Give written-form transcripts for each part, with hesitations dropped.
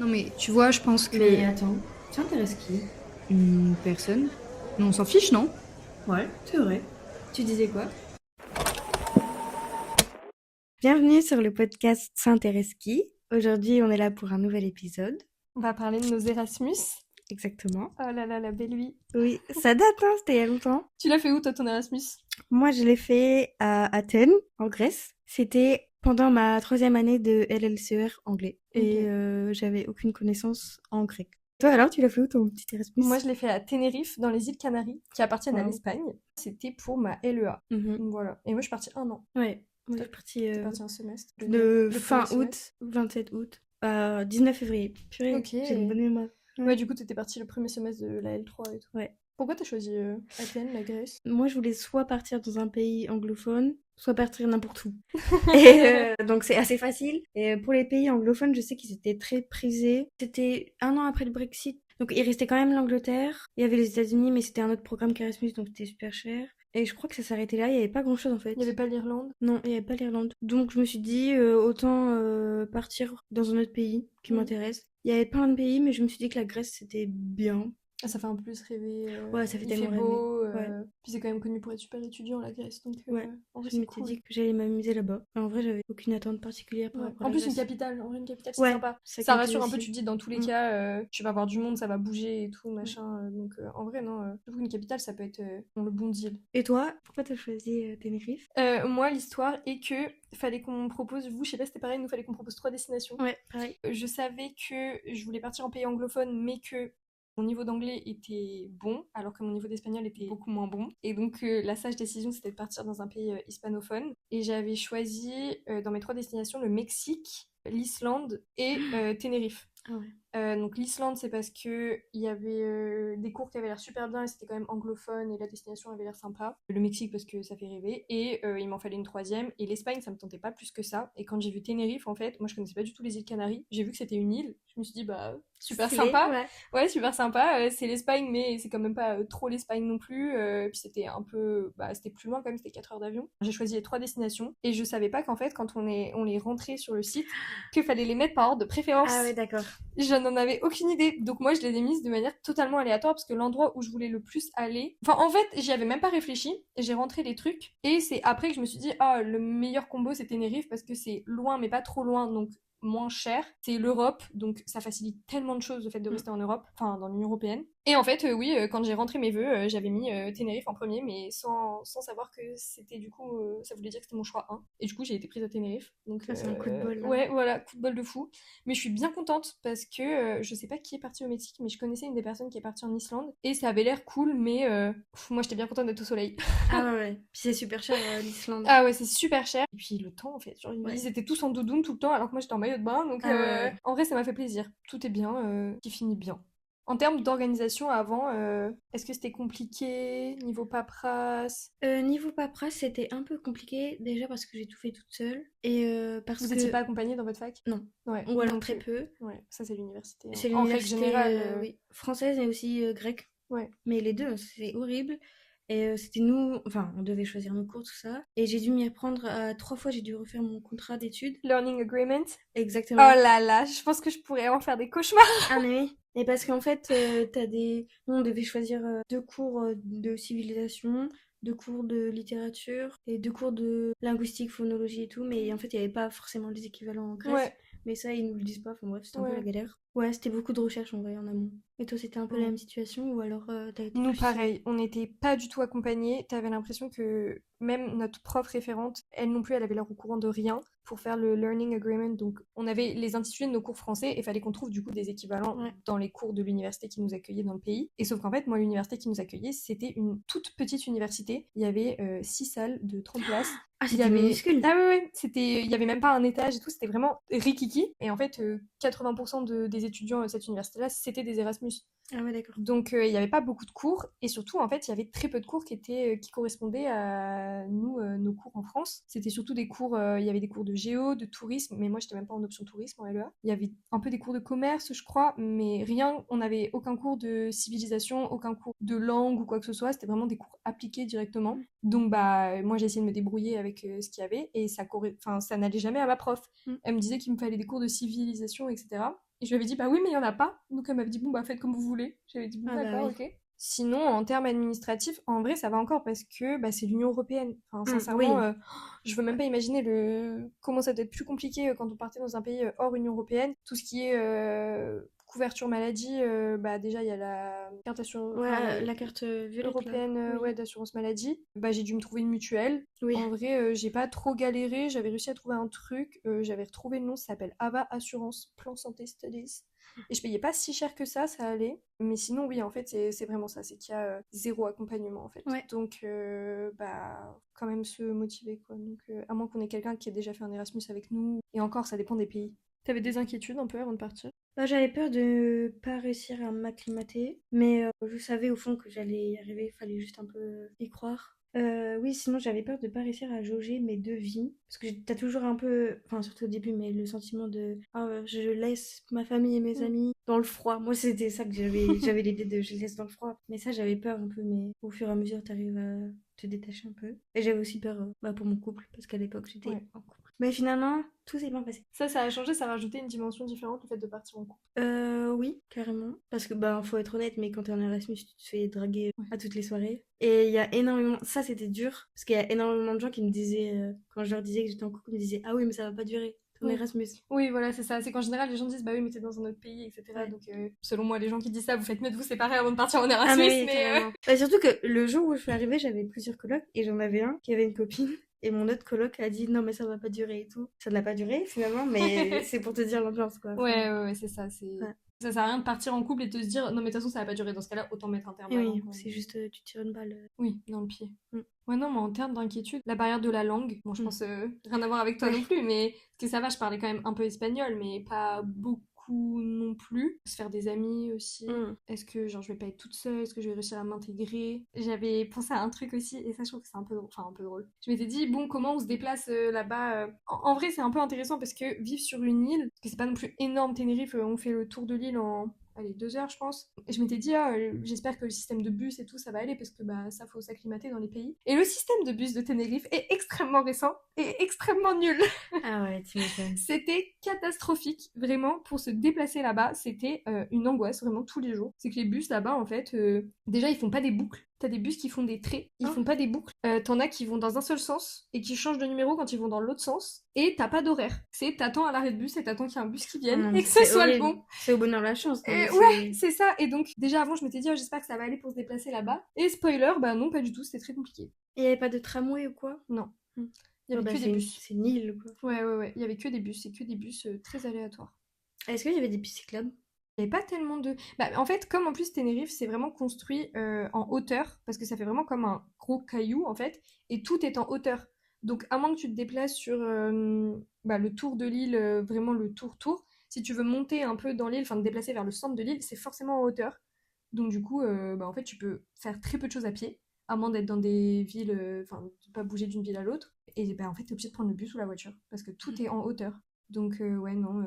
Non mais tu vois, je pense que... Mais attends, tu intéresses qui? Personne. Non, on s'en fiche, non? Ouais, c'est vrai. Tu disais quoi? Bienvenue sur le podcast S'intéresse qui. Aujourd'hui, on est là pour un nouvel épisode. On va parler de nos Erasmus. Exactement. Oh là là, la belle vie. Oui, ça date, hein, c'était il y a longtemps. Tu l'as fait où, toi, ton Erasmus? Moi, je l'ai fait à Athènes, en Grèce. C'était pendant ma troisième année de LLCR anglais. Et j'avais aucune connaissance en grec. Toi, alors, tu l'as fait où ton petit Erasmus? Moi, je l'ai fait à Tenerife, dans les îles Canaries, qui appartiennent à Wow. l'Espagne. C'était pour ma LEA. Mhm. Donc voilà. Et moi, je suis partie un an. Ouais, moi, je suis partie T'es partie un semestre. de Le fin premier août, semestre. 27 août, à 19 février. Purée, Ok. j'ai une bonne mémoire. Ouais, du coup, t'étais partie le premier semestre de la L3 et tout. Ouais. Pourquoi t'as choisi Athènes, la Grèce? Moi, je voulais soit partir dans un pays anglophone, soit partir n'importe où. Et donc, c'est assez facile. Et pour les pays anglophones, je sais qu'ils étaient très prisés. C'était un an après le Brexit. Donc, il restait quand même l'Angleterre. Il y avait les États-Unis, mais c'était un autre programme qu'Erasmus, donc c'était super cher. Et je crois que ça s'arrêtait là. Il n'y avait pas grand-chose, en fait. Il n'y avait pas l'Irlande? Non, il n'y avait pas l'Irlande. Donc, je me suis dit, autant partir dans un autre pays qui m'intéresse. Il y avait plein de pays, mais je me suis dit que la Grèce, c'était bien. Ah, ça fait un peu plus rêver. Ouais, ça fait Il fait tellement rêver. beau. Ouais. Puis c'est quand même connu pour être super étudiant, la Grèce. Donc Ouais, en vrai, je c'est m'étais cool. dit que j'allais m'amuser là-bas. En vrai, j'avais aucune attente particulière par Ouais. rapport à En la plus, une Grèce. capitale. En vrai, une capitale, c'est Ouais, sympa. ça Ça calcule rassure un peu, aussi. tu te dis, dans tous les Mm. cas, tu vas voir du monde, ça va bouger et tout, Ouais. machin. Donc, en vrai, non. J'avoue qu'une capitale, ça peut être le bon deal. Et toi, pourquoi t'as choisi Tenerife? Moi, l'histoire est que fallait qu'on propose, vous, je sais pas si c'était pareil, nous fallait qu'on propose 3 destinations. Ouais, pareil. Je savais que je voulais partir en pays anglophone, mais que mon niveau d'anglais était bon, alors que mon niveau d'espagnol était beaucoup moins bon. Et donc, la sage décision, c'était de partir dans un pays hispanophone. Et j'avais choisi, dans mes 3 destinations, le Mexique, l'Islande et Tenerife. Ah ouais. Donc l'Islande, c'est parce que il y avait des cours qui avaient l'air super bien et c'était quand même anglophone et la destination avait l'air sympa. Le Mexique parce que ça fait rêver et il m'en fallait une troisième. Et l'Espagne, ça me tentait pas plus que ça. Et quand j'ai vu Tenerife, en fait, moi je connaissais pas du tout les îles Canaries. J'ai vu que c'était une île. Je me suis dit bah super Stylé, sympa. ouais. Ouais, super sympa. C'est l'Espagne, mais c'est quand même pas trop l'Espagne non plus. Puis c'était un peu, bah c'était plus loin quand même. C'était 4 heures d'avion. J'ai choisi les 3 destinations et je savais pas qu'en fait quand on les rentrait sur le site, qu'il fallait les mettre par ordre de préférence. Ah ouais, d'accord. Je n'en avais aucune idée. Donc moi, je les ai mises de manière totalement aléatoire parce que l'endroit où je voulais le plus aller... Enfin, en fait, j'y avais même pas réfléchi. J'ai rentré les trucs. Et c'est après que je me suis dit, ah, le meilleur combo, c'est Tenerife parce que c'est loin, mais pas trop loin. Donc moins cher. C'est l'Europe. Donc ça facilite tellement de choses le fait de rester en Europe. Enfin, dans l'Union Européenne. Et en fait, oui, quand j'ai rentré mes vœux, j'avais mis Tenerife en premier, mais sans savoir que c'était du coup... ça voulait dire que c'était mon choix 1. Et du coup, j'ai été prise à Tenerife. Donc, Ah, c'est un coup de bol, là. ouais, voilà, coup de bol de fou. Mais je suis bien contente parce que je sais pas qui est parti au Mexique, mais je connaissais une des personnes qui est partie en Islande et ça avait l'air cool, mais moi j'étais bien contente d'être au soleil. Ah ouais, ouais. Puis c'est super cher, l'Islande. Ah ouais, c'est super cher. Et puis le temps en fait, genre Ouais. ils étaient tous en doudoune tout le temps alors que moi j'étais en maillot de bain, donc Ah ouais, ouais. en vrai ça m'a fait plaisir. Tout est bien, qui finit bien. En termes d'organisation avant, est-ce que c'était compliqué niveau paperasse? Niveau paperasse, c'était un peu compliqué, déjà parce que j'ai tout fait toute seule. Et parce Vous que... étiez pas accompagné dans votre fac? Non. Ouais, Ou moi alors non très plus. peu. Ouais, ça c'est l'université, hein. C'est En règle l'université, générale, oui, française et aussi grecque. ouais. Mais les deux, c'est horrible. Et c'était nous, enfin, on devait choisir nos cours, tout ça. Et j'ai dû m'y reprendre à 3 fois, j'ai dû refaire mon contrat d'études. Learning agreement? Oh Exactement. là là, je pense que je pourrais en faire des cauchemars. Ah mais oui. Et parce qu'en fait, t'as des... Nous, on devait choisir 2 cours de civilisation, 2 cours de littérature et 2 cours de linguistique, phonologie et tout. Mais en fait, il n'y avait pas forcément les équivalents en Grèce. Ouais, Mais ça, ils nous le disent pas. Enfin bref, c'était un peu la ouais. galère. Ouais, c'était beaucoup de recherches en vrai en amont. Et toi, c'était un peu la même situation ou alors t'as été Nous, plus... pareil, on n'était pas du tout accompagnés. T'avais l'impression que même notre prof référente, elle non plus, elle avait l'air au courant de rien pour faire le learning agreement. Donc, on avait les intitulés de nos cours français et fallait qu'on trouve du coup des équivalents Ouais. dans les cours de l'université qui nous accueillait dans le pays. Et sauf qu'en fait, moi, l'université qui nous accueillait, c'était une toute petite université. Il y avait 6 salles de 30 places. Ah, Il y c'était avait... minuscule. Ah ouais, ouais, c'était... Il y avait même pas un étage et tout, c'était vraiment rikiki. Et en fait, 80% des étudiants de cette université-là, c'était des Erasmus. Ah ouais, d'accord. Donc il n'y avait pas beaucoup de cours et surtout en fait il y avait très peu de cours qui correspondaient à nous, nos cours en France. C'était surtout des cours, il y avait des cours de géo, de tourisme, mais moi j'étais même pas en option tourisme en LEA. Il y avait un peu des cours de commerce je crois, mais rien, on n'avait aucun cours de civilisation, aucun cours de langue ou quoi que ce soit, c'était vraiment des cours appliqués directement. Donc bah moi j'ai essayé de me débrouiller avec ce qu'il y avait et ça n'allait jamais à ma prof. Mm. Elle me disait qu'il me fallait des cours de civilisation etc. Et je lui avais dit, bah oui, mais il y en a pas. Donc elle m'avait dit, bon, bah faites comme vous voulez. J'avais dit, bon, Ah bah d'accord, oui. ok. Sinon, en termes administratifs, en vrai, ça va encore parce que bah, c'est l'Union européenne. Enfin, sincèrement, Oui. je veux même pas imaginer comment ça doit être plus compliqué quand on partait dans un pays hors Union européenne. Tout ce qui est couverture maladie, bah déjà, il y a la carte Ouais, la carte violette là. européenne ouais, Oui. d'assurance maladie. Bah, j'ai dû me trouver une mutuelle. Oui. En vrai, j'ai pas trop galéré. J'avais réussi à trouver un truc. J'avais retrouvé le nom, ça s'appelle Ava Assurance Plan Santé Studies. Et je payais pas si cher que ça allait. Mais sinon, oui, en fait, c'est vraiment ça. C'est qu'il y a zéro accompagnement, en fait. Ouais. Donc, bah, quand même se motiver, quoi. Donc, à moins qu'on ait quelqu'un qui ait déjà fait un Erasmus avec nous. Et encore, ça dépend des pays. T'avais des inquiétudes un peu avant de partir? Bah, j'avais peur de pas réussir à m'acclimater, mais je savais au fond que j'allais y arriver, il fallait juste un peu y croire. Oui, sinon j'avais peur de pas réussir à jauger mes deux vies, parce que t'as toujours un peu, enfin surtout au début, mais le sentiment de je laisse ma famille et mes amis dans le froid. Moi c'était ça que j'avais l'idée de je les laisse dans le froid, mais ça j'avais peur un peu, mais au fur et à mesure t'arrives à te détacher un peu. Et j'avais aussi peur pour mon couple, parce qu'à l'époque j'étais Ouais. en couple. Mais finalement, tout s'est bien passé. Ça a changé, ça a rajouté une dimension différente, le fait de partir en couple. Oui, carrément. Parce que, bah, faut être honnête, mais quand t'es en Erasmus, tu te fais draguer Ouais. à toutes les soirées. Et il y a énormément... Ça, c'était dur. Parce qu'il y a énormément de gens qui me disaient, quand je leur disais que j'étais en couple, ils me disaient, ah oui, mais ça va pas durer, ton Oui. Erasmus. Oui, voilà, c'est ça. C'est qu'en général, les gens disent, bah oui, mais t'es dans un autre pays, etc. Ouais. Donc, selon moi, les gens qui disent ça, vous faites mieux de vous séparer avant de partir en Ah, Erasmus. mais oui, mais carrément. Bah, surtout que le jour où je suis arrivée, j'avais plusieurs colocs et j'en avais un qui avait une copine. Et mon autre coloc a dit non mais ça va pas durer et tout. Ça n'a pas duré finalement, mais c'est pour te dire l'ambiance quoi. ouais, c'est ça. Ouais. Ça sert à rien de partir en couple et de se dire, non, mais de toute façon, ça va pas durer. Dans ce cas-là, autant mettre un terme Et avant, oui, quoi. c'est juste tu tires une balle. Oui, dans le pied. Mm. Ouais, non, mais en termes d'inquiétude, la barrière de la langue, bon, je pense rien à voir avec toi Ouais. non plus, mais parce que ça va, je parlais quand même un peu espagnol, mais pas beaucoup non plus. Se faire des amis aussi. Est-ce que, genre, je vais pas être toute seule? Est-ce que je vais réussir à m'intégrer? J'avais pensé à un truc aussi, et ça, je trouve que c'est un peu drôle. Enfin, un peu drôle. Je m'étais dit, bon, comment on se déplace là-bas? En vrai, c'est un peu intéressant parce que vivre sur une île, parce que c'est pas non plus énorme Tenerife, on fait le tour de l'île en allez, 2 heures, je pense. Et je m'étais dit, j'espère que le système de bus et tout, ça va aller, parce que bah, ça, faut s'acclimater dans les pays. Et le système de bus de Tenerife est extrêmement récent et extrêmement nul. Ah ouais, tu m'étonnes. C'était catastrophique, vraiment, pour se déplacer là-bas, c'était une angoisse, vraiment, tous les jours. C'est que les bus là-bas, en fait, déjà, ils font pas des boucles. T'as des bus qui font des traits, ils font pas des boucles. T'en as qui vont dans un seul sens et qui changent de numéro quand ils vont dans l'autre sens. Et t'as pas d'horaire. C'est t'attends à l'arrêt de bus et t'attends qu'il y ait un bus qui vienne Non, et que ce soit le bon. C'est au bonheur la chance. Et ouais, c'est ça. Et donc, déjà avant, je m'étais dit, j'espère que ça va aller pour se déplacer là-bas. Et spoiler, bah non, pas du tout, c'était très compliqué. Et il y avait pas de tramway ou quoi? Non. Il y avait que des bus. C'est une île quoi. Ouais. Il y avait que des bus, et que des bus très aléatoires. Est-ce qu'il y avait des pistes cyclables? Il n'y avait pas tellement de... Bah, en fait, comme en plus Tenerife, c'est vraiment construit en hauteur, parce que ça fait vraiment comme un gros caillou, en fait, et tout est en hauteur. Donc, à moins que tu te déplaces sur le tour de l'île, vraiment le tour, si tu veux monter un peu dans l'île, enfin te déplacer vers le centre de l'île, c'est forcément en hauteur. Donc, du coup, en fait, tu peux faire très peu de choses à pied, à moins d'être dans des villes, de pas bouger d'une ville à l'autre. Et en fait, t'es obligé de prendre le bus ou la voiture, parce que tout est en hauteur. Donc, ouais, non,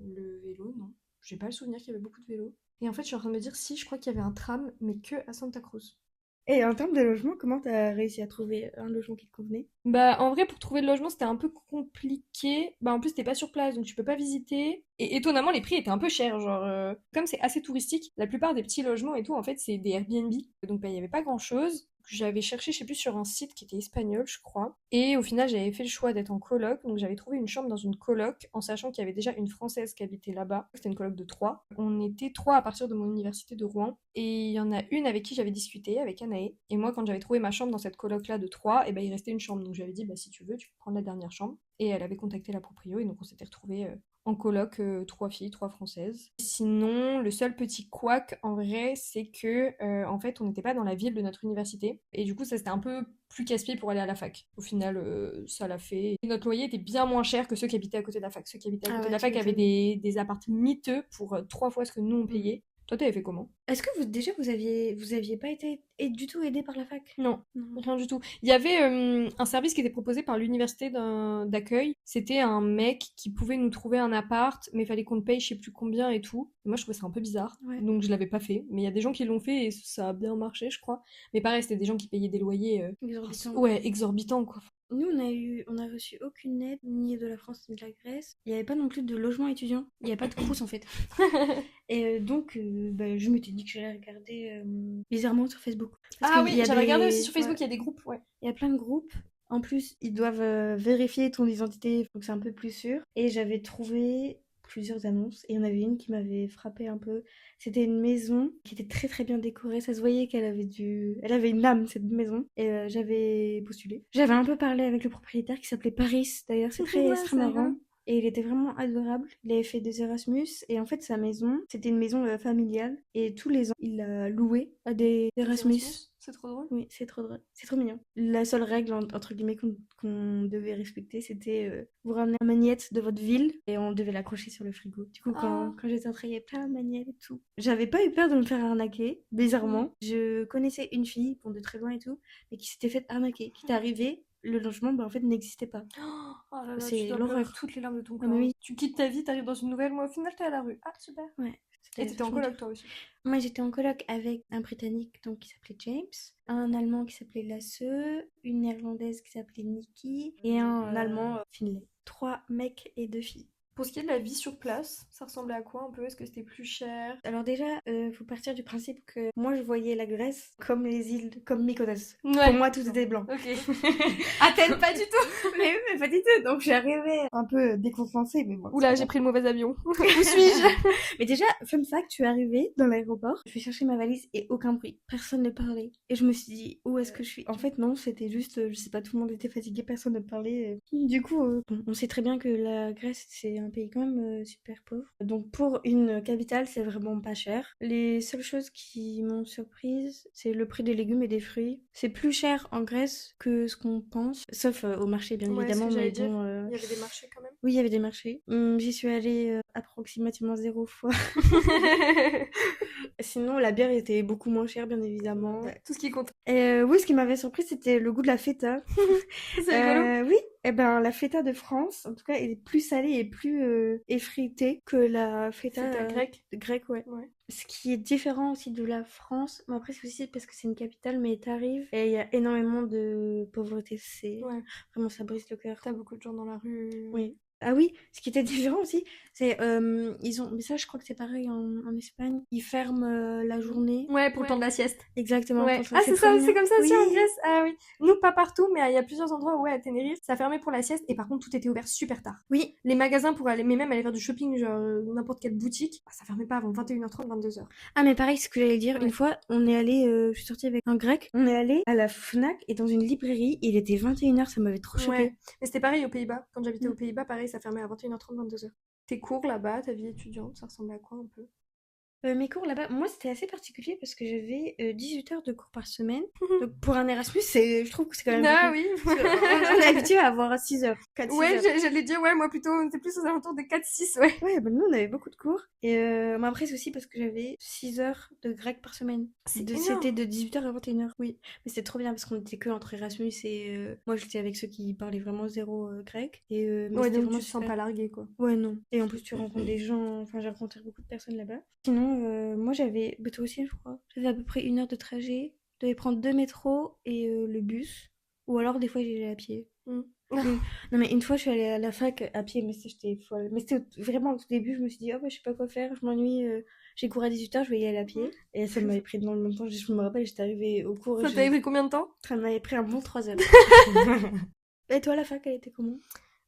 le vélo, non. J'ai pas le souvenir qu'il y avait beaucoup de vélos. Et en fait, je suis en train de me dire, si, je crois qu'il y avait un tram, mais que à Santa Cruz. Et en termes de logement, comment t'as réussi à trouver un logement qui te convenait? Bah, en vrai, pour trouver le logement, c'était un peu compliqué. Bah, en plus, t'es pas sur place, donc tu peux pas visiter. Et étonnamment, les prix étaient un peu chers. Genre, comme c'est assez touristique, la plupart des petits logements et tout, en fait, c'est des Airbnb. Donc, bah, il y avait pas grand-chose. J'avais cherché, je sais plus, sur un site qui était espagnol, je crois. Et au final, j'avais fait le choix d'être en coloc. Donc, j'avais trouvé une chambre dans une coloc, en sachant qu'il y avait déjà une Française qui habitait là-bas. C'était une coloc de 3. On était 3 à partir de mon université de Rouen. Et il y en a une avec qui j'avais discuté, avec Anaë. Et moi, quand j'avais trouvé ma chambre dans cette coloc-là de 3, et ben, il restait une chambre. Donc, j'avais dit, bah, si tu veux, tu peux prendre la dernière chambre. Et elle avait contacté la proprio, et donc on s'était retrouvés en coloc, 3 filles, 3 françaises. Sinon, le seul petit couac, en vrai, c'est que, en fait, on n'était pas dans la ville de notre université. Et du coup, ça, c'était un peu plus casse-pied pour aller à la fac. Au final, ça l'a fait. Et notre loyer était bien moins cher que ceux qui habitaient à côté de la fac. Ceux qui habitaient à côté de la fac avaient des apparts miteux pour 3 fois ce que nous, on payait. Toi, t'avais fait comment? Est-ce que vous aviez pas été du tout aidé par la fac? Non, rien du tout. Il y avait un service qui était proposé par l'université d'accueil. C'était un mec qui pouvait nous trouver un appart, mais il fallait qu'on le paye je sais plus combien et tout. Et moi, je trouvais ça un peu bizarre, donc je l'avais pas fait. Mais il y a des gens qui l'ont fait et ça a bien marché, je crois. Mais pareil, c'était des gens qui payaient des loyers Exorbitant. ouais, exorbitants, quoi. Nous, on a reçu aucune aide, ni de la France, ni de la Grèce. Il n'y avait pas non plus de logement étudiant. Il n'y avait pas de crous, en fait. Et donc, je m'étais dit que j'allais regarder bizarrement sur Facebook. Parce Ah qu'il oui, y a j'avais regardé des- aussi sur Facebook, ouais, il y a des groupes, ouais. il y a plein de groupes. En plus, ils doivent vérifier ton identité, donc c'est un peu plus sûr. Et j'avais trouvé plusieurs annonces, et il y en avait une qui m'avait frappée un peu. C'était une maison qui était très très bien décorée. Ça se voyait elle avait une âme, cette maison. Et j'avais postulé. J'avais un peu parlé avec le propriétaire qui s'appelait Paris, d'ailleurs. C'est Ouais, très c'est marrant. rigolo. Et il était vraiment adorable. Il avait fait des Erasmus. Et en fait, sa maison, c'était une maison familiale. Et tous les ans, il l'a louée à des Erasmus. C'est trop drôle. Oui, c'est trop drôle. C'est trop mignon. La seule règle, entre guillemets, qu'on devait respecter, c'était vous ramener un magnette de votre ville et on devait l'accrocher sur le frigo. Du coup, Ah. quand j'étais entrée, il y avait plein de magnettes et tout. J'avais pas eu peur de me faire arnaquer, bizarrement. Je connaissais une fille, bon, de très loin et tout, mais qui s'était fait arnaquer, qui était arrivée. Le logement, en fait, n'existait pas. Oh là là, C'est tu dois pleurer l'horreur. toutes les larmes de ton Ah, corps. mais oui. Tu quittes ta vie, t'arrives dans une nouvelle, moi au final t'es à la rue. Ah super. Ouais. Et C'était t'étais en vachement coloc dur. toi aussi. Moi, j'étais en coloc avec un Britannique donc, qui s'appelait James, un Allemand qui s'appelait Lasse, une Néerlandaise qui s'appelait Nikki et un Allemand Finlay. 3 mecs et 2 filles. Pour ce qui est de la vie sur place, ça ressemblait à quoi un peu? Est-ce que c'était plus cher? Alors déjà, faut partir du principe que moi, je voyais la Grèce comme les îles, comme Mykonos. Ouais. Pour moi, tout était blanc. Ok. Athènes, pas du tout. mais pas du tout. Donc j'arrivais un peu décontenancée, mais bon. Oula, j'ai pris le mauvais avion. Où suis-je? Mais déjà, fun fact, je suis arrivée dans l'aéroport, je vais chercher ma valise et aucun bruit. Personne ne parlait. Et je me suis dit, où est-ce que je suis? En fait, non, c'était juste, je sais pas, tout le monde était fatigué, personne ne parlait. Du coup, bon, on sait très bien que la Grèce, c'est un pays quand même super pauvre. Donc pour une capitale, c'est vraiment pas cher. Les seules choses qui m'ont surprise, c'est le prix des légumes et des fruits. C'est plus cher en Grèce que ce qu'on pense, sauf au marché, bien Ouais, évidemment. ce que Mais j'allais dire. bon, Il y avait des marchés quand même. oui, il y avait des marchés. J'y suis allée approximativement 0 fois. Sinon, la bière était beaucoup moins chère, bien évidemment. Ouais, tout ce qui compte. Et oui, ce qui m'avait surpris, c'était le goût de la feta. C'est rigolo. Oui, et ben la feta de France, en tout cas, elle est plus salée et plus effritée que la feta Feta grecque. grecque, ouais. Ouais. Ce qui est différent aussi de la France, mais après c'est aussi parce que c'est une capitale, mais t'arrives et il y a énormément de pauvreté. C'est Ouais. vraiment, ça brise le cœur. T'as beaucoup de gens dans la rue. Oui. Ah oui, ce qui était différent aussi, c'est ils ont, mais ça je crois que c'est pareil en Espagne, ils ferment la journée. Ouais, pour le temps de la sieste. Exactement. Ouais. pour ça, Ah, c'est trop ça, mignon. c'est comme ça aussi Oui. en Grèce. Ah oui. Nous, pas partout, mais il y a plusieurs endroits où, ouais, à Tenerife, ça fermait pour la sieste et par contre, tout était ouvert super tard. Oui, Les magasins pour aller, mais même aller faire du shopping, genre n'importe quelle boutique, bah, ça fermait pas avant 21h30, 22h. ah mais pareil, ce que j'allais dire, Ouais. une fois, on est allé, je suis sortie avec un grec, on est allé à la Fnac et dans une librairie, il était 21h, ça m'avait trop choquée. Ouais. Mais c'était pareil aux Pays-Bas. Quand j'habitais Mm. aux Pays-Bas, pareil, ça fermait à 21h30, 22h. Tes cours là-bas, ta vie étudiante, ça ressemblait à quoi un peu? Mes cours là-bas, moi c'était assez particulier parce que j'avais 18 heures de cours par semaine. Donc pour un Erasmus, je trouve que c'est quand même Ah beaucoup. oui. Parce que on est habitué à avoir 6 heures, 4-6 Ouais, heures. j'allais dire, ouais, moi plutôt, on était plus aux alentours de 4-6, ouais. Ouais, bah nous on avait beaucoup de cours. Et mais après c'est aussi parce que j'avais 6 heures de grec par semaine. C'est C'était énorme. de 18h à 21h, oui. Mais c'était trop bien parce qu'on était que entre Erasmus et moi j'étais avec ceux qui parlaient vraiment zéro grec. Et mais Ouais, c'était donc vraiment tu te sens super. pas largué, quoi. Ouais, non. Et en plus tu rencontres des gens, enfin j'ai rencontré beaucoup de personnes là-bas. Sinon, moi j'avais, bah toi aussi je crois, j'avais à peu près 1 heure de trajet. Je devais prendre 2 métros et le bus. Ou alors des fois j'y allais à pied. Mm. Non mais une fois je suis allée à la fac à pied, mais j'étais folle. Mais c'était vraiment au tout début, je me suis dit, oh bah je sais pas quoi faire, je m'ennuie, j'ai cours à 18h, je vais y aller à pied. Et ça m'avait pris dans le même temps, je me rappelle, j'étais arrivée au cours, Ça t'avait pris combien de temps? ça m'avait pris un bon 3 heures. Et toi la fac, elle était comment?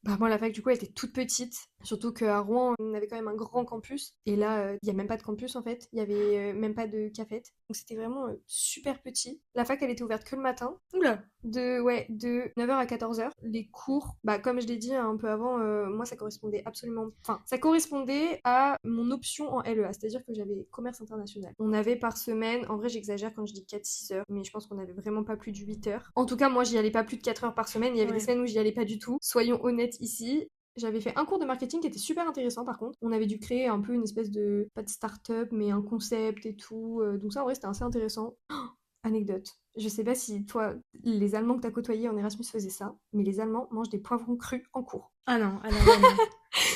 Bah moi la fac du coup elle était toute petite, surtout qu'à Rouen on avait quand même un grand campus et là il y a même pas de campus en fait, il y avait même pas de cafette, donc c'était vraiment super petit. La fac elle était ouverte que le matin, Oula. de 9h à 14h. Les cours, bah comme je l'ai dit un peu avant, moi ça correspondait absolument, enfin ça correspondait à mon option en LEA, c'est-à-dire que j'avais commerce international. On avait par semaine, en vrai j'exagère quand je dis 4-6 heures, mais je pense qu'on avait vraiment pas plus de 8 heures. En tout cas moi j'y allais pas plus de 4 heures par semaine, il y avait Ouais. des semaines où j'y allais pas du tout, soyons honnêtes ici. J'avais fait un cours de marketing qui était super intéressant par contre. On avait dû créer un peu une espèce de, pas de start-up, mais un concept et tout. Donc ça en vrai c'était assez intéressant. Oh, anecdote. Je sais pas si toi, les Allemands que t'as côtoyés en Erasmus faisaient ça, mais les Allemands mangent des poivrons crus en cours. Ah non, ah non, ah non.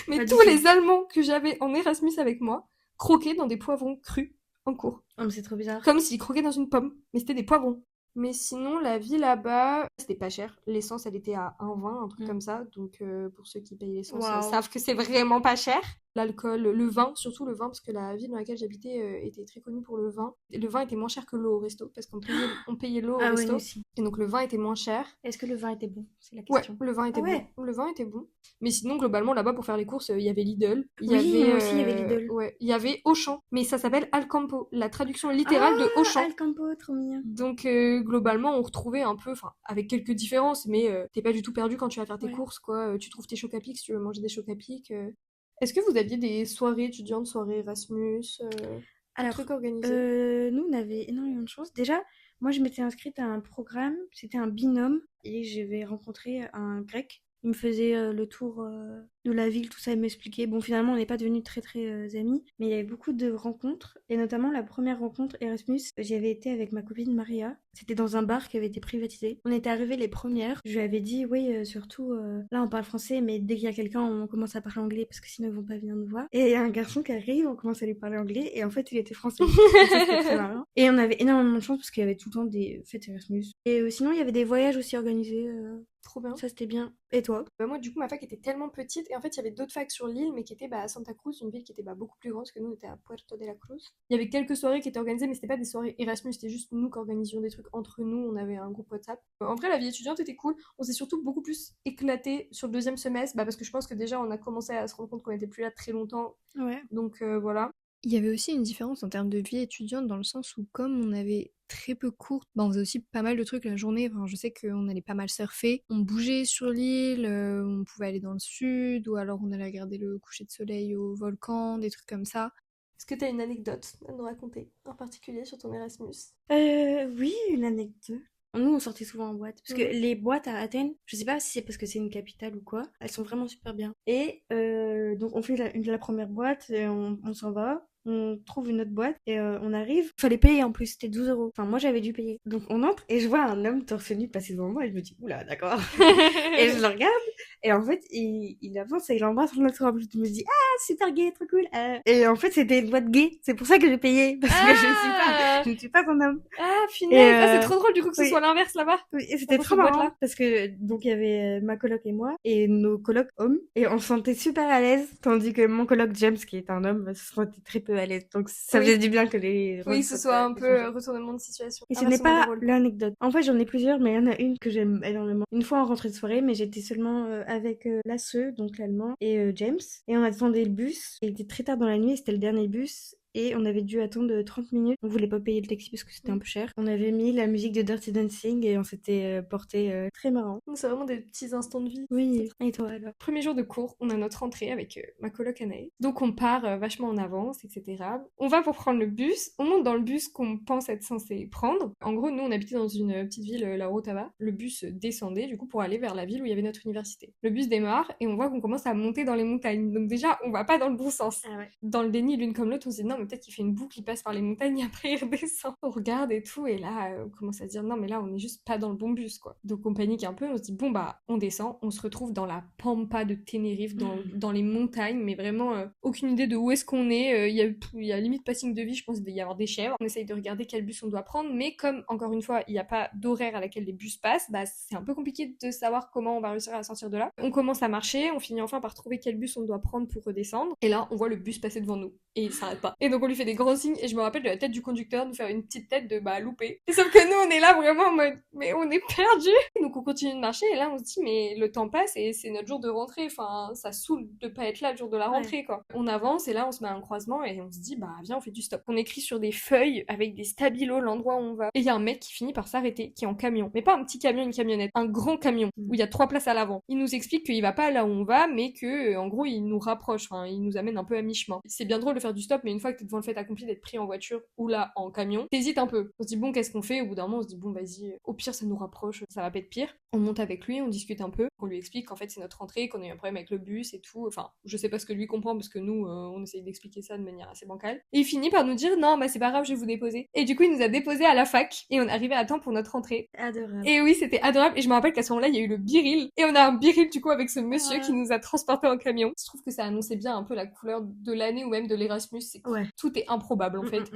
Mais Pas du tous tout. les Allemands que j'avais en Erasmus avec moi croquaient dans des poivrons crus en cours. Oh, mais c'est trop bizarre. Comme s'ils croquaient dans une pomme, mais c'était des poivrons. Mais sinon, la vie là-bas, c'était pas cher. L'essence, elle était à 1,20, un truc Mm. comme ça. Donc, pour ceux qui payent l'essence, Waouh. savent que c'est vraiment pas cher. L'alcool, le vin, surtout le vin, parce que la ville dans laquelle j'habitais était très connue pour le vin. Et le vin était moins cher que l'eau au resto, parce on payait l'eau au Ah ouais, resto. nous aussi. Et donc, le vin était moins cher. Est-ce que le vin était bon? C'est la Ouais, question. le vin était Ah ouais. bon. Le vin était bon. Mais sinon, globalement, là-bas, pour faire les courses, il y avait Lidl. Il y Oui, avait, moi aussi, il y avait Lidl. ouais, il y avait Auchan. Mais ça s'appelle Alcampo. La traduction littérale de Ah, Auchan. Alcampo, trop mignon. Donc globalement on retrouvait un peu, enfin avec quelques différences, mais t'es pas du tout perdu quand tu vas faire tes Ouais. courses quoi. Tu trouves tes chocs à pic si tu veux manger des chocs à pic. Est-ce que vous aviez des soirées étudiantes, soirées Erasmus, Alors, trucs organisés? nous, on avait énormément de chance. Déjà, moi, je m'étais inscrite à un programme, c'était un binôme, et j'avais rencontré un grec. Il me faisait le tour de la ville, tout ça, il m'expliquait. Bon, finalement, on n'est pas devenus très très amis, mais il y avait beaucoup de rencontres, et notamment la première rencontre Erasmus, j'y avais été avec ma copine Maria. C'était dans un bar qui avait été privatisé. On était arrivés les premières. Je lui avais dit, oui, surtout, là, on parle français, mais dès qu'il y a quelqu'un, on commence à parler anglais, parce que sinon, ils vont pas venir nous voir. Et il y a un garçon qui arrive, on commence à lui parler anglais, et en fait, il était français. Donc ça, c'était très marrant. Et on avait énormément de chance, parce qu'il y avait tout le temps des fêtes Erasmus. Et sinon, il y avait des voyages aussi organisés. Trop bien. Ça, c'était bien. Et toi? Bah, moi du coup ma fac était tellement petite et en fait il y avait d'autres facs sur l'île mais qui étaient à Santa Cruz, une ville qui était beaucoup plus grande parce que nous on était à Puerto de la Cruz. Il y avait quelques soirées qui étaient organisées mais c'était pas des soirées Erasmus, c'était juste nous qui organisions des trucs entre nous, on avait un groupe WhatsApp. En vrai la vie étudiante était cool, on s'est surtout beaucoup plus éclaté sur le deuxième semestre parce que je pense que déjà on a commencé à se rendre compte qu'on était plus là très longtemps Ouais. donc voilà. Il y avait aussi une différence en termes de vie étudiante dans le sens où comme on avait très peu cours, on faisait aussi pas mal de trucs la journée. Enfin, je sais qu'on allait pas mal surfer. On bougeait sur l'île, on pouvait aller dans le sud ou alors on allait regarder le coucher de soleil au volcan, des trucs comme ça. Est-ce que t'as une anecdote à nous raconter en particulier sur ton Erasmus? Oui, une anecdote. Nous, on sortait souvent en boîte. Parce que les boîtes à Athènes, je sais pas si c'est parce que c'est une capitale ou quoi, elles sont vraiment super bien. Et donc, on fait la première boîte, et on s'en va. On trouve une autre boîte et on arrive. Fallait payer en plus, c'était 12 euros. Enfin, moi j'avais dû payer. Donc on entre et je vois un homme torse nu passer devant moi et je me dis, oula, d'accord. Et je le regarde et en fait, il avance et il embrasse notre robe. Je me dis, ah, super gay, trop cool. Et en fait, c'était une boîte gay. C'est pour ça que j'ai payé. Parce que je ne suis pas un homme. Ah, finesse! Et, c'est trop drôle du coup que ce oui. soit l'inverse là-bas. Oui, et c'était Dans trop cette boîte-là. marrant parce que donc il y avait ma coloc et moi et nos colocs hommes et on se sentait super à l'aise tandis que mon coloc James qui est un homme se sentait très peu à l'aise donc ça Oui. faisait du bien que les Oui, rôles ce soient soit un peu changés. retournement de situation. Et ce n'est Inversement des pas rôles. l'anecdote. En fait, j'en ai plusieurs, mais il y en a une que j'aime énormément. Une fois en rentrée de soirée, mais j'étais seulement avec Lasse, donc l'allemand, et James. Et on attendait le bus. Et il était très tard dans la nuit, c'était le dernier bus. Et on avait dû attendre 30 minutes. On voulait pas payer le taxi parce que c'était un peu cher. On avait mis la musique de Dirty Dancing et on s'était porté très marrant. Donc, c'est vraiment des petits instants de vie. Oui, et toi alors? Premier jour de cours, on a notre entrée avec ma coloc Anaïs. Donc on part vachement en avance, etc. On va pour prendre le bus. On monte dans le bus qu'on pense être censé prendre. En gros, nous, on habitait dans une petite ville, la Orotava. Le bus descendait, du coup, pour aller vers la ville où il y avait notre université. Le bus démarre et on voit qu'on commence à monter dans les montagnes. Donc déjà, on va pas dans le bon sens. Ah ouais. Dans le déni, l'une comme l'autre, on se dit non, mais peut-être qu'il fait une boucle, il passe par les montagnes et après il redescend. On regarde et tout, et là, on commence à se dire non, mais là, on est juste pas dans le bon bus, quoi. Donc on panique un peu, on se dit bon, on descend, on se retrouve dans la pampa de Tenerife, dans les montagnes, mais vraiment aucune idée de où est-ce qu'on est. Il y a limite pas signe de vie, je pense qu'il doit y avoir des chèvres. On essaye de regarder quel bus on doit prendre, mais comme encore une fois, il n'y a pas d'horaire à laquelle les bus passent, c'est un peu compliqué de savoir comment on va réussir à sortir de là. On commence à marcher, on finit enfin par trouver quel bus on doit prendre pour redescendre, et là on voit le bus passer devant nous, et il s'arrête pas. Et donc on lui fait des grands signes, et je me rappelle de la tête du conducteur nous faire une petite tête de loupé. Et sauf que nous on est là vraiment en mode mais on est perdu. Donc on continue de marcher, et là on se dit mais le temps passe et c'est notre jour de rentrée, enfin ça saoule de pas être là le jour de la rentrée quoi. On avance et là on se met à un croisement et on se dit viens on fait du stop. On écrit sur des feuilles avec des stabilos l'endroit où on va. Et il y a un mec qui finit par s'arrêter, qui est en camion, mais pas un petit camion, une camionnette, un grand camion où il y a 3 places à l'avant. Il nous explique qu'il va pas là où on va, mais que en gros il nous rapproche, enfin il nous amène un peu à mi-chemin. C'est bien drôle de faire du stop, mais une fois que t'es devant le fait accompli d'être pris en voiture ou là en camion, t'hésites un peu. On se dit bon qu'est-ce qu'on fait? Au bout d'un moment on se dit bon vas-y, au pire ça nous rapproche, ça va pas être pire. On monte avec lui, on discute un peu, on lui explique qu'en fait c'est notre rentrée, qu'on a eu un problème avec le bus et tout. Enfin, je sais pas ce que lui comprend parce que nous, on essaye d'expliquer ça de manière assez bancale. Et il finit par nous dire non, c'est pas grave, je vais vous déposer. Et du coup, il nous a déposés à la fac et on arrivait à temps pour notre rentrée. Adorable. Et oui, c'était adorable. Et je me rappelle qu'à ce moment-là, il y a eu le biril. Et on a un biril du coup avec ce monsieur qui nous a transportés en camion. Je trouve que ça annonçait bien un peu la couleur de l'année ou même de l'Erasmus. C'est que tout est improbable en fait.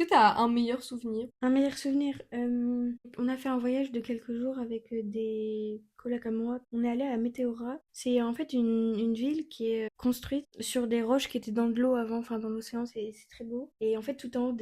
Est-ce que t'as un meilleur souvenir? Un meilleur souvenir, on a fait un voyage de quelques jours avec des colocs à moi. On est allé à Météora. C'est en fait une ville qui est construite sur des roches qui étaient dans de l'eau avant, enfin dans l'océan, c'est très beau. Et en fait, tout en haut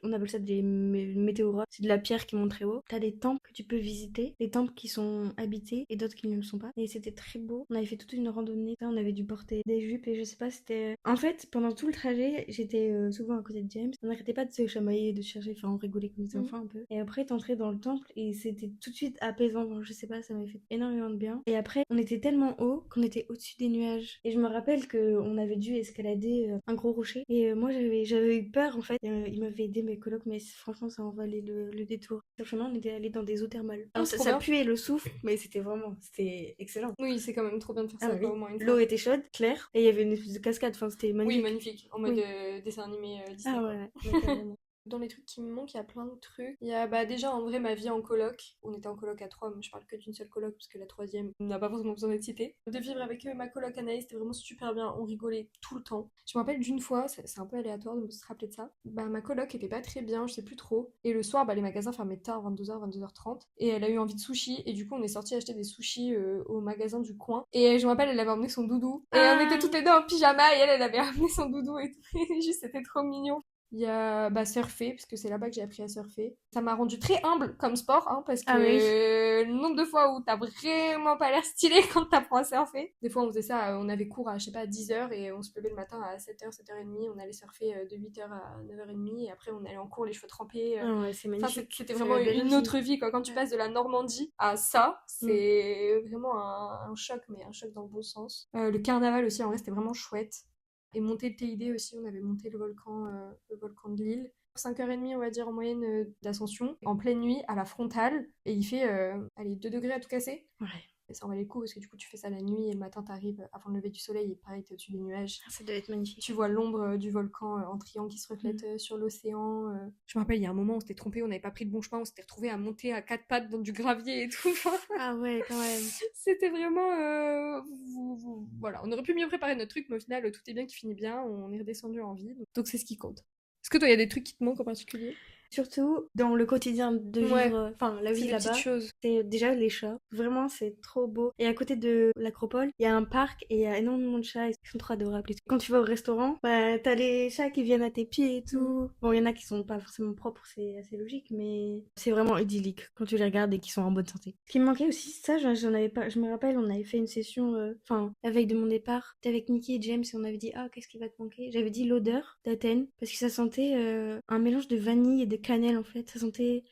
on appelle ça des météoras, c'est de la pierre qui monte très haut. T'as des temples que tu peux visiter, des temples qui sont habités et d'autres qui ne le sont pas. Et c'était très beau. On avait fait toute une randonnée, on avait dû porter des jupes et je sais pas, c'était... En fait, pendant tout le trajet, j'étais souvent à côté de James. On n'arrêtait pas de se chamailler, de chercher, enfin on rigolait comme des enfants un peu. Et après, t'entrais dans le temple et c'était tout de suite apaisant. Enfin, je sais pas, ça m'avait fait énormément de bien. Et après, on était tellement haut qu'on était au-dessus des nuages. Et je me rappelle qu'on avait dû escalader un gros rocher. Et moi, j'avais eu peur en fait. Ils m'avaient aidé, mes colocs, mais franchement, ça en valait le détour. Sur le chemin, on était allé dans des eaux thermales. Alors, c'est ça trop bien. puait le souffle, mais c'était excellent. Oui, c'est quand même trop bien de faire Ah ça, oui. quoi, au moins une fois. L'eau était chaude, claire, et il y avait une espèce de cascade. Enfin, c'était magnifique. Oui, magnifique. En mode Oui. dessin animé Disney. Ah quoi. ouais, ouais, carrément. Dans les trucs qui me manquent, il y a plein de trucs. Il y a bah, déjà en vrai ma vie en coloc. On était en coloc à 3, mais je parle que d'une seule coloc parce que la troisième n'a pas forcément besoin d'être citée. De vivre avec ma coloc Anaïs, c'était vraiment super bien. On rigolait tout le temps. Je me rappelle d'une fois, c'est un peu aléatoire de me se rappeler de ça. Bah ma coloc était pas très bien, je sais plus trop. Et le soir, bah, les magasins fermaient tard, 22h, 22h30. Et elle a eu envie de sushi. Et du coup, on est sorti acheter des sushis au magasin du coin. Et je me rappelle, elle avait emmené son doudou. Et on était toutes les deux en pyjama et elle avait amené son doudou et tout. Et juste, c'était trop mignon. Il y a bah, surfer, parce que c'est là-bas que j'ai appris à surfer. Ça m'a rendu très humble comme sport, hein, parce que Ah oui. le nombre de fois où t'as vraiment pas l'air stylé quand t'apprends à surfer. Des fois, on faisait ça, on avait cours à, je sais pas, 10h et on se levait le matin à 7h, 7h30. On allait surfer de 8h à 9h30 et après, on allait en cours les cheveux trempés. Ah ouais, c'est Enfin, magnifique. c'était C'est vraiment la belle une aussi. autre vie, quoi. Quand tu Ouais. passes de la Normandie à ça, c'est vraiment un choc, mais un choc dans le bon sens. Le carnaval aussi, en vrai, c'était vraiment chouette. Et monter le TID aussi, on avait monté le volcan de l'île. 5h30, on va dire, en moyenne d'ascension, en pleine nuit, à la frontale, et il fait, allez, 2 degrés à tout casser. Ouais. Et ça en valait le coup, parce que du coup, tu fais ça la nuit, et le matin, t'arrives avant le lever du soleil, et pareil, t'es au-dessus des nuages. Ça doit être magnifique. Tu vois l'ombre du volcan en triangle qui se reflète sur l'océan. Je me rappelle, il y a un moment, on s'était trompé, on n'avait pas pris le bon chemin, on s'était retrouvé à monter à 4 pattes dans du gravier et tout. Ah ouais, quand même. C'était vraiment... Voilà, on aurait pu mieux préparer notre truc, mais au final, tout est bien qui finit bien, on est redescendu en vie, donc c'est ce qui compte. Est-ce que toi, il y a des trucs qui te manquent en particulier? Surtout dans le quotidien de Ouais. vivre, enfin la C'est vie des là-bas, petites choses. c'est déjà les chats. Vraiment, c'est trop beau. Et à côté de l'acropole, il y a un parc et il y a énormément de chats. Ils sont trop adorables. Quand tu vas au restaurant, bah t'as les chats qui viennent à tes pieds et tout. Bon, il y en a qui sont pas forcément propres, c'est assez logique, mais c'est vraiment idyllique quand tu les regardes et qu'ils sont en bonne santé. Ce qui me manquait aussi, ça, j'en avais pas. Je me rappelle, on avait fait une session, enfin la veille de mon départ, t'es avec Nikki et James et on avait dit ah qu'est-ce qui va te manquer. J'avais dit l'odeur d'Athènes parce que ça sentait un mélange de vanille et de cannelle en fait. Ça sentait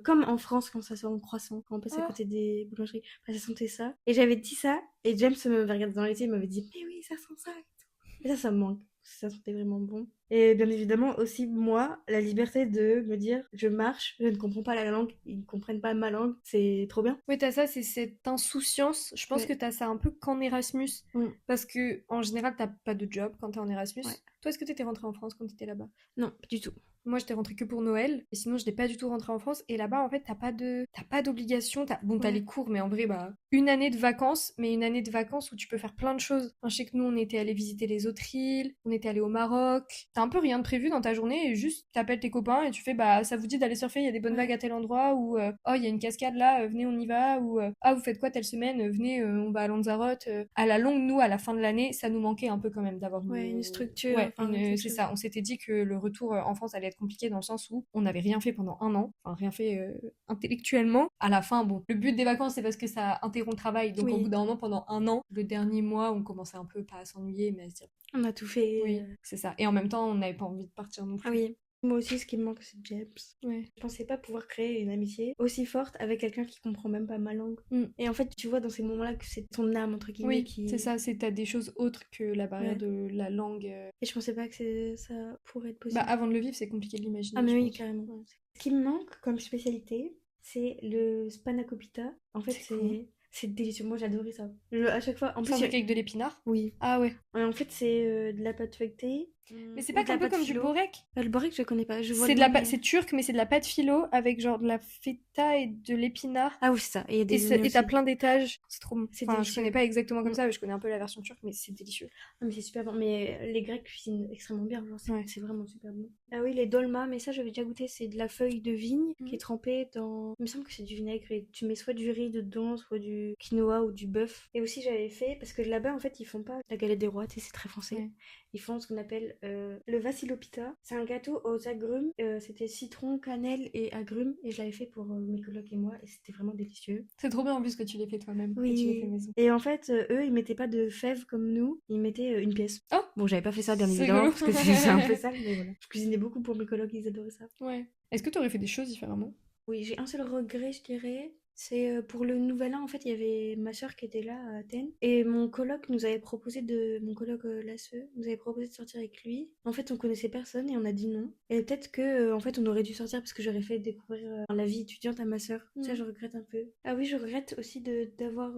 comme en France quand ça sent en croissant, quand on passe à côté des boulangeries. Enfin, ça sentait ça. Et j'avais dit ça, et James me regardait dans les yeux et m'avait dit mais oui, ça sent ça et tout. Et ça me manque. Ça sentait vraiment bon. Et bien évidemment aussi moi, la liberté de me dire je marche, je ne comprends pas la langue, ils ne comprennent pas ma langue, c'est trop bien. Oui, t'as ça, c'est cette insouciance. Je pense Ouais. que t'as ça un peu qu'en Erasmus. Mm. Parce que en général, t'as pas de job quand t'es en Erasmus. Ouais. Toi, est-ce que t'étais rentrée en France quand t'étais là-bas? Non, pas du tout. Moi, j'étais rentrée que pour Noël, et sinon, je n'étais pas du tout rentrée en France. Et là-bas, en fait, t'as pas d'obligation. Bon, t'as Ouais. les cours, mais en vrai, bah, une année de vacances, mais une année de vacances où tu peux faire plein de choses. Enfin, je sais que nous, on était allés visiter les autres îles, on était allés au Maroc. T'as un peu rien de prévu dans ta journée, et juste, t'appelles tes copains et tu fais, bah, ça vous dit d'aller surfer, il y a des bonnes vagues à tel endroit, ou, oh, il y a une cascade là, venez, on y va, ou, ah, vous faites quoi telle semaine, venez, on va à Lanzarote. À la longue, nous, à la fin de l'année, ça nous manquait un peu quand même d'avoir une structure. Ouais, Enfin, quelque c'est chose. ça. On s'était dit que le retour en France allait être compliqué dans le sens où on n'avait rien fait pendant un an, enfin rien fait intellectuellement. À la fin, bon, le but des vacances c'est parce que ça interrompt le travail, donc au bout d'un moment, pendant un an, le dernier mois, on commençait un peu pas à s'ennuyer, mais à se dire On a tout fait. oui, c'est ça. Et en même temps, on n'avait pas envie de partir non plus. Ah oui. Moi aussi, ce qui me manque, c'est James. Ouais. Je pensais pas pouvoir créer une amitié aussi forte avec quelqu'un qui comprend même pas ma langue. Et en fait, tu vois dans ces moments-là que c'est ton âme, entre guillemets, Oui, qui... c'est ça, t'as des choses autres que la barrière Ouais. de la langue. Et je pensais pas que ça pourrait être possible. Bah, avant de le vivre, c'est compliqué de l'imaginer. Ah mais je oui, pense. carrément. Ouais. Ce qui me manque comme spécialité, c'est le spanakopita. En fait, C'est quoi c'est délicieux. Moi, j'adorais ça. À chaque fois... En plus, C'est un truc avec de l'épinard? oui. Ah ouais. En fait, c'est de la pâte feuilletée Mais c'est Ou pas de la un peu pâte comme du philo. borek? Le borek, je connais pas. Je vois C'est le de la nom, pâte, mais- c'est turc, mais c'est de la pâte philo avec genre de la feta et de l'épinard. Ah oui, c'est ça. Et il y a Et des oignons t'as aussi. plein d'étages. C'est trop bon. C'est Enfin, je connais délicieux. pas exactement comme Mm. ça, mais je connais un peu la version turque, mais c'est délicieux. Ah, mais c'est super bon. Mais les Grecs cuisinent extrêmement bien. Genre, Ouais. c'est vraiment super bon. Ah oui, les dolmas, mais ça, j'avais déjà goûté. C'est de la feuille de vigne qui est trempée dans. Il me semble que c'est du vinaigre et tu mets soit du riz dedans, soit du quinoa ou du bœuf. Et aussi, j'avais fait, parce que là-bas, en fait, ils font pas la galette des rois, tu sais, c'est très français. Ouais. Ils font ce qu'on appelle le vassilopita. C'est un gâteau aux agrumes. C'était citron, cannelle et agrumes. Et je l'avais fait pour mes colocs et moi. Et c'était vraiment délicieux. C'est trop bien en plus que tu l'aies fait toi-même, que tu l'aies fait Oui. maison. Et en fait, eux, ils mettaient pas de fèves comme nous. Ils mettaient une pièce. Oh, Bon, j'avais pas fait ça, bien c'est évidemment, rigolo. parce que c'est un peu sale, mais voilà. Je cuisinais beaucoup pour mes colocs, ils adoraient ça. Ouais. Est-ce que t'aurais fait des choses différemment? Oui, j'ai un seul regret, je dirais. C'est pour le nouvel an, en fait, il y avait ma soeur qui était là à Athènes. Et mon coloc nous avait proposé de. Mon coloc Lasseux nous avait proposé de sortir avec lui. En fait, on connaissait personne et on a dit non. Et peut-être que, en fait, on aurait dû sortir parce que j'aurais fait découvrir la vie étudiante à ma soeur. Ça, je regrette un peu. Ah oui, je regrette aussi d'avoir.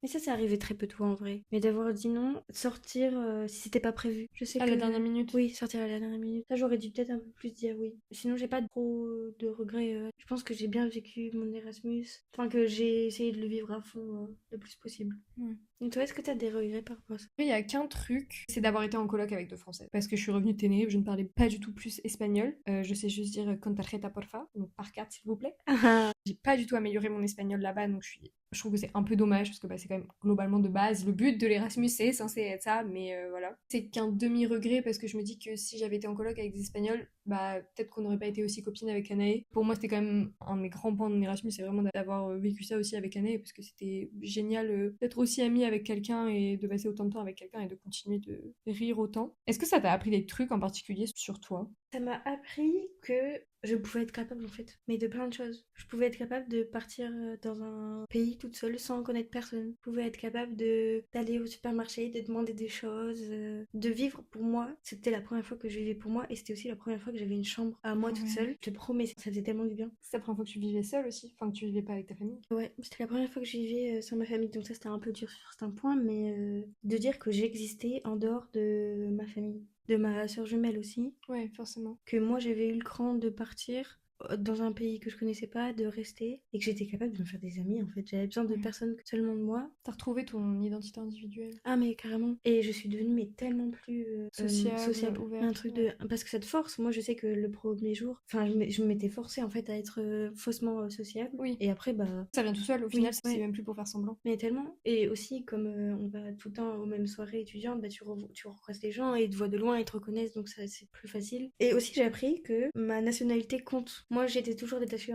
Mais ça, c'est arrivé très peu de fois en vrai. Mais d'avoir dit non, sortir si c'était pas prévu. Je sais À que. la dernière minute. Oui, sortir à la dernière minute. Ça, j'aurais dû peut-être un peu plus dire oui. Sinon, j'ai pas trop de regrets. Je pense que j'ai bien vécu mon Erasmus. Enfin, que j'ai essayé de le vivre à fond le plus possible. Ouais. Et toi, est-ce que t'as des regrets par rapport à ça? Il y a qu'un truc, c'est d'avoir été en coloc avec deux Français. Parce que je suis revenue de Ténériffe, je ne parlais pas du tout plus espagnol. Je sais juste dire con tarjeta porfa, donc par carte s'il vous plaît. J'ai pas du tout amélioré mon espagnol là-bas, donc je trouve que c'est un peu dommage parce que c'est quand même globalement de base. Le but de l'Erasmus, c'est censé être ça, mais voilà. C'est qu'un demi-regret parce que je me dis que si j'avais été en coloc avec des Espagnols, peut-être qu'on n'aurait pas été aussi copines avec Anaë. Pour moi, c'était quand même un de mes grands points de mon Erasmus, c'est vraiment d'avoir vécu ça aussi avec Anaë parce que c'était génial d'être aussi amie avec quelqu'un et de passer autant de temps avec quelqu'un et de continuer de rire autant. Est-ce que ça t'a appris des trucs en particulier sur toi? Ça m'a appris que je pouvais être capable en fait, mais de plein de choses. Je pouvais être capable de partir dans un pays toute seule sans connaître personne. Je pouvais être capable d'aller au supermarché, de demander des choses, de vivre pour moi. C'était la première fois que je vivais pour moi et c'était aussi la première fois que j'avais une chambre à moi toute seule. Je te promets, ça faisait tellement du bien. C'est la première fois que tu vivais seule aussi, enfin que tu vivais pas avec ta famille. Ouais, c'était la première fois que je vivais sans ma famille, donc ça c'était un peu dur sur certains points, mais de dire que j'existais en dehors de ma famille, de ma soeur jumelle aussi, Ouais, forcément. que moi j'avais eu le cran de partir dans un pays que je connaissais pas, de rester, et que j'étais capable de me faire des amis en fait. J'avais besoin de Ouais. personne que seulement de moi. T'as retrouvé ton identité individuelle. Ah mais carrément. Et je suis devenue mais tellement plus Sociable, ouverte, Un truc de... Parce que ça te force. Moi je sais que le premier jour, enfin je m'étais forcée en fait à être faussement sociable. Oui. Et après Ça vient tout seul, au final, c'est ouais. même plus pour faire semblant. Mais tellement. Et aussi, comme on va tout le temps aux mêmes soirées étudiantes, tu recroises les gens et ils te voient de loin, ils te reconnaissent, donc ça c'est plus facile. Et aussi, j'ai appris que ma nationalité compte. Moi, j'étais toujours détachée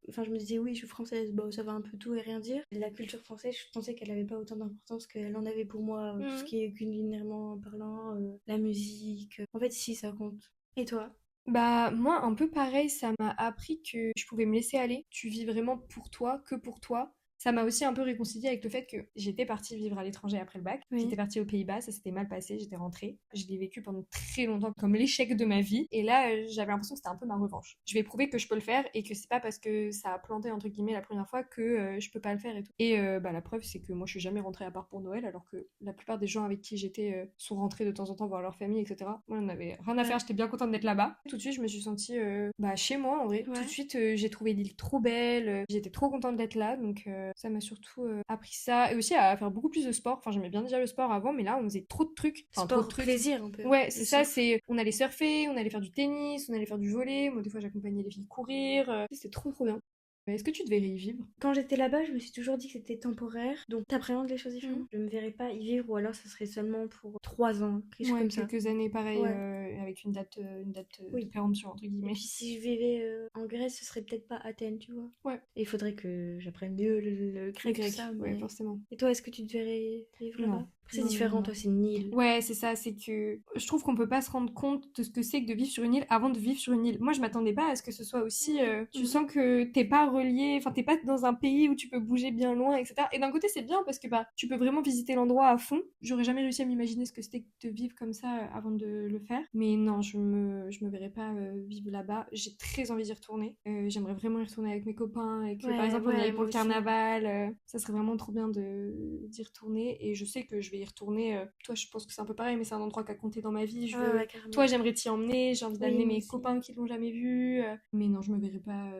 Enfin, je me disais, oui, je suis française, bah, ça va un peu tout et rien dire. La culture française, je pensais qu'elle avait pas autant d'importance qu'elle en avait pour moi, tout ce qui est culinairement parlant, la musique. En fait, si, ça compte. Et toi? Moi, un peu pareil, ça m'a appris que je pouvais me laisser aller. Tu vis vraiment pour toi, que pour toi. Ça m'a aussi un peu réconciliée avec le fait que j'étais partie vivre à l'étranger après le bac. Oui. J'étais partie aux Pays-Bas, ça s'était mal passé, j'étais rentrée. Je l'ai vécu pendant très longtemps comme l'échec de ma vie. Et là, j'avais l'impression que c'était un peu ma revanche. Je vais prouver que je peux le faire et que c'est pas parce que ça a planté, entre guillemets, la première fois que je peux pas le faire et tout. Et la preuve, c'est que moi, je suis jamais rentrée à part pour Noël, alors que la plupart des gens avec qui j'étais sont rentrés de temps en temps voir leur famille, etc. Moi, on avait rien à faire, j'étais bien contente d'être là-bas. Tout de suite, je me suis sentie chez moi, en vrai. Ouais. Tout de suite, j'ai trouvé l'île trop belle, j'étais trop contente d'être là, donc ça m'a surtout appris ça et aussi à faire beaucoup plus de sport. Enfin, j'aimais bien déjà le sport avant, mais là, on faisait trop de trucs. Enfin, Sport, trop de trucs. plaisir un peu. Ouais, c'est Le ça, surf. on allait surfer, on allait faire du tennis, on allait faire du volley. Moi, des fois, j'accompagnais les filles courir. C'était trop trop bien. Est-ce que tu devrais y vivre? Quand j'étais là-bas, je me suis toujours dit que c'était temporaire. Donc t'appréhendes les choses différemment. Je me verrais pas y vivre ou alors ça serait seulement pour 3 ans, quelque chose Ouais, comme ça. quelques années pareil, Ouais. avec une date Oui. de péremption, entre Et guillemets. puis si je vivais en Grèce, ce serait peut-être pas Athènes, tu vois. Ouais. Et il faudrait que j'apprenne mieux le grec, tout ça. ouais, mais- forcément. Et toi, est-ce que tu te verrais vivre Non. là-bas? C'est Non, différent, non, toi, non. c'est une île. Ouais, c'est ça, c'est que je trouve qu'on peut pas se rendre compte de ce que c'est que de vivre sur une île avant de vivre sur une île. Moi, je m'attendais pas à ce que ce soit aussi. Tu sens que t'es pas relié, enfin, t'es pas dans un pays où tu peux bouger bien loin, etc. Et d'un côté, c'est bien parce que tu peux vraiment visiter l'endroit à fond. J'aurais jamais réussi à m'imaginer ce que c'était de vivre comme ça avant de le faire. Mais non, je me verrais pas vivre là-bas. J'ai très envie d'y retourner. J'aimerais vraiment y retourner avec mes copains et que, par exemple, on y ouais, aille pour moi le aussi. carnaval. Ça serait vraiment trop bien d'y retourner. Et je sais que je vais vais y retourner. Toi, je pense que c'est un peu pareil, mais c'est un endroit qui a compté dans ma vie. Ouais, carrément. Toi, j'aimerais t'y emmener, j'ai envie d'amener Oui, moi mes aussi. copains qui l'ont jamais vu. Mais non, je me verrais pas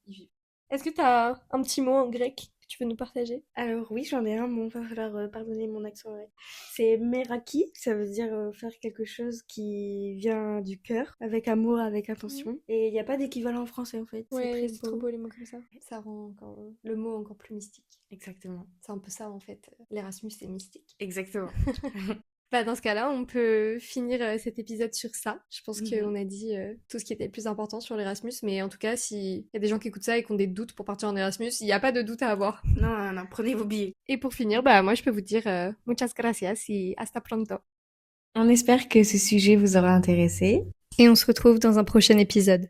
y vivre. Est-ce que t'as un petit mot en grec que tu veux nous partager? Alors oui, j'en ai un, bon, va falloir pardonner mon accent. Ouais. C'est meraki, ça veut dire faire quelque chose qui vient du cœur, avec amour, avec intention. Et il n'y a pas d'équivalent en français en fait. Ouais, très c'est trop beau les mots comme ça. Ça rend le mot encore plus mystique. Exactement. C'est un peu ça en fait. L'Erasmus, c'est mystique. Exactement. Bah, dans ce cas-là, on peut finir cet épisode sur ça. Je pense Mhm. qu'on a dit tout ce qui était le plus important sur l'Erasmus, mais en tout cas, s'il y a des gens qui écoutent ça et qui ont des doutes pour partir en Erasmus, il n'y a pas de doute à avoir. Non, prenez vos billets. Et pour finir, bah moi je peux vous dire muchas gracias y hasta pronto. On espère que ce sujet vous aura intéressé. Et on se retrouve dans un prochain épisode.